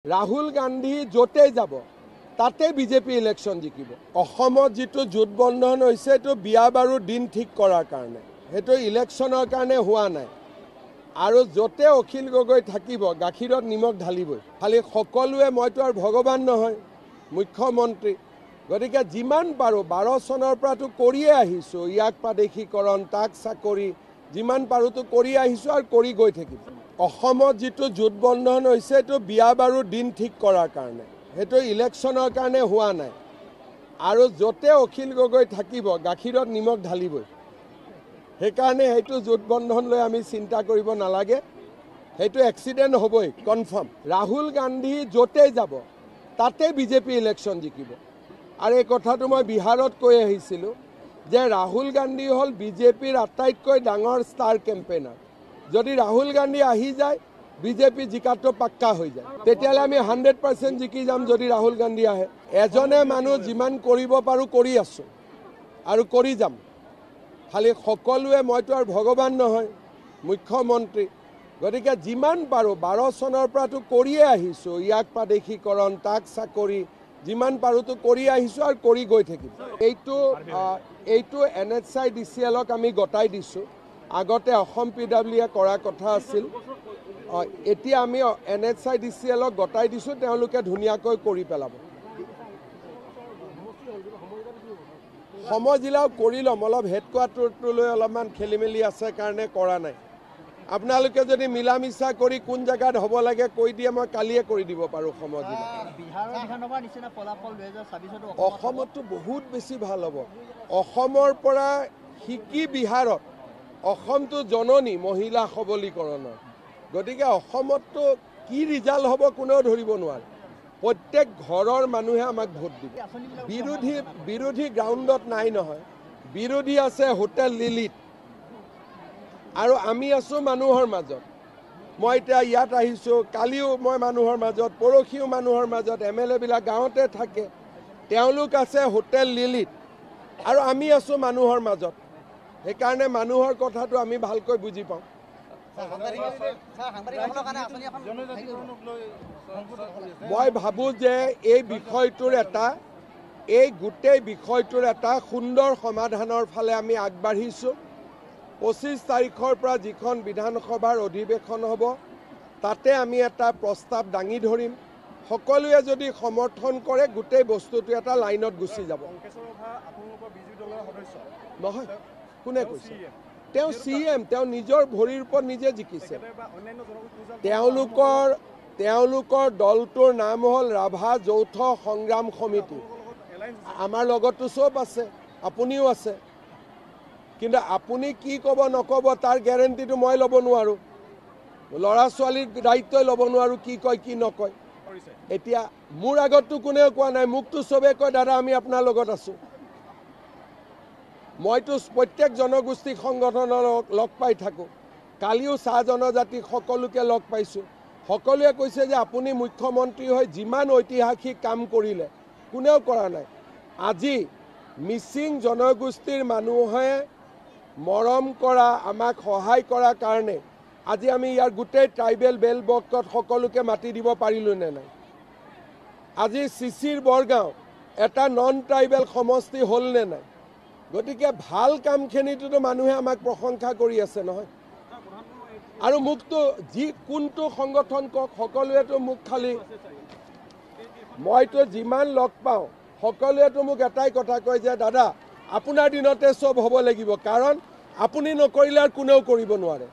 রাহুল গান্ধী য'তে যাব তাতে বিজেপি ইলেকশন জিকিব। অসমত যেটো জোটবন্ধন হৈছে এইটো বিয়া বাৰু দিন ঠিক কৰাৰ কাৰণে, সেইটো ইলেকশ্যনৰ কাৰণে হোৱা নাই। আৰু য'তে অখিল গগৈ থাকিব গাখীৰত নিমখ ঢালিবই। খালি সকলোৱে মইতো আৰু ভগৱান নহয়, মুখ্যমন্ত্ৰী, গতিকে যিমান পাৰোঁ 12 চনৰ পৰাতো কৰিয়ে আহিছোঁ, ইয়াক প্ৰাদেশিকৰণ তাক চাকৰি যিমান পাৰোঁতো কৰি আহিছোঁ আৰু কৰি গৈ থাকিম। অসমত যেটো জোটবন্ধন হৈছে এইটো বিয়া বাৰু দিন ঠিক কৰাৰ কাৰণে, সেইটো ইলেকশ্যনৰ কাৰণে হোৱা নাই। আৰু য'তে অখিল গগৈ থাকিব গাখীৰত নিমখ ঢালিবই। সেইকাৰণে সেইটো জোটবন্ধন লৈ আমি চিন্তা কৰিব নালাগে, সেইটো এক্সিডেণ্ট হ'বই কনফাৰ্ম। ৰাহুল গান্ধী য'তে যাব তাতে বিজেপি ইলেকশ্যন জিকিব। আৰু এই কথাটো মই বিহাৰত কৈ আহিছিলোঁ যে ৰাহুল গান্ধী হ'ল বিজেপিৰ আটাইতকৈ ডাঙৰ ষ্টাৰ কেম্পেইনাৰ। যদি ৰাহুল গান্ধী আহি যায় বিজেপি জিকাটো পাক্কা হৈ যায়, তেতিয়াহ'লে আমি 100% জিকি যাম। যদি ৰাহুল গান্ধী আহে, এজনে মানুহ যিমান কৰিব পাৰোঁ কৰি আছোঁ আৰু কৰি যাম। খালি সকলোৱে মইতো আৰু ভগৱান নহয়, মুখ্যমন্ত্ৰী, গতিকে যিমান পাৰোঁ 12 চনৰ পৰাতো কৰিয়ে আহিছোঁ, ইয়াক প্ৰাদেশিকৰণ তাক চাকৰি যিমান পাৰোঁতো কৰি আহিছোঁ আৰু কৰি গৈ থাকিম। এইটো NHIDCLক আমি গতাই দিছোঁ। আগতে অসম PWE কৰা কথা আছিল, এতিয়া আমি NHIDCLক গতাই দিছোঁ, তেওঁলোকে ধুনীয়াকৈ কৰি পেলাব। সমজিলাও কৰি ল'ম, অলপ হেডকোৱাৰ্টাৰটোলৈ অলপমান খেলি মেলি আছে কাৰণে কৰা নাই। আপোনালোকে যদি মিলা মিছা কৰি কোন জেগাত হ'ব লাগে কৈ দিয়ে, মই কালিয়ে কৰি দিব পাৰোঁ। সমজিলা অসমততো বহুত বেছি ভাল হ'ব। অসমৰ পৰা শিকি বিহাৰত, অসমটো জননী মহিলা সবলীকৰণৰ, গতিকে অসমততো কি ৰিজাল্ট হ'ব কোনেও ধৰিব নোৱাৰে। প্ৰত্যেক ঘৰৰ মানুহে আমাক ভোট দিব। বিৰোধী গ্ৰাউণ্ডত নাই নহয়, বিৰোধী আছে হোটেল লিলিত, আৰু আমি আছোঁ মানুহৰ মাজত। মই এতিয়া ইয়াত আহিছোঁ, কালিও মই মানুহৰ মাজত, পৰহিও মানুহৰ মাজত। MLA বিলাক গাঁৱতে থাকে, তেওঁলোক আছে হোটেল লিলিত, আৰু আমি আছোঁ মানুহৰ মাজত। সেইকাৰণে মানুহৰ কথাটো আমি ভালকৈ বুজি পাওঁ। মই ভাবোঁ যে এই গোটেই বিষয়টোৰ এটা সুন্দৰ সমাধানৰ ফালে আমি আগবাঢ়িছোঁ। 25 তাৰিখৰ পৰা যিখন বিধানসভাৰ অধিৱেশন হ'ব তাতে আমি এটা প্ৰস্তাৱ দাঙি ধৰিম। সকলোৱে যদি সমৰ্থন কৰে গোটেই বস্তুটো এটা লাইনত গুচি যাব। নহয়, কোনে কৈছে? তেওঁ CM, তেওঁ নিজৰ ভৰিৰ ওপৰত নিজে জিকিছে। তেওঁলোকৰ দলটোৰ নাম হ'ল ৰাভা যৌথ সংগ্ৰাম সমিতি। আমাৰ লগততো চব আছে, আপুনিও আছে, কিন্তু আপুনি কি ক'ব নক'ব তাৰ গেৰেণ্টিটো মই ল'ব নোৱাৰোঁ। ল'ৰা ছোৱালীৰ দায়িত্বই ল'ব নোৱাৰোঁ কি কয় কি নকয়। এতিয়া মোৰ আগততো কোনেও কোৱা নাই, মোকতো চবেই কয় দাদা আমি আপোনাৰ লগত আছোঁ। মইতো প্ৰত্যেক জনগোষ্ঠী সংগঠনৰ লগ পাই থাকোঁ, কালিও চাহ জনজাতি সকলোকে লগ পাইছোঁ। সকলোৱে কৈছে যে আপুনি মুখ্যমন্ত্ৰী হৈ যিমান ঐতিহাসিক কাম কৰিলে কোনেও কৰা নাই। আজি মিচিং জনগোষ্ঠীৰ মানুহে মৰম কৰা, আমাক সহায় কৰাৰ কাৰণে আজি আমি ইয়াৰ গোটেই ট্ৰাইবেল বেলবক্তত সকলোকে মাতি দিব পাৰিলোঁ নে নাই? আজি চিচিৰ বৰগাঁও এটা নন ট্ৰাইবেল সমষ্টি হ'ল নে নাই? গতিকে ভাল কামখিনিতো মানুহে আমাক প্ৰশংসা কৰি আছে নহয়। আৰু মোকতো কোনটো সংগঠন কওক, সকলোৱেতো মোক খালি, মইতো যিমান লগ পাওঁ সকলোৱেতো মোক এটাই কথা কয় যে দাদা আপোনাৰ দিনতে চব হ'ব লাগিব, কাৰণ আপুনি নকৰিলে আৰু কোনেও কৰিব নোৱাৰে।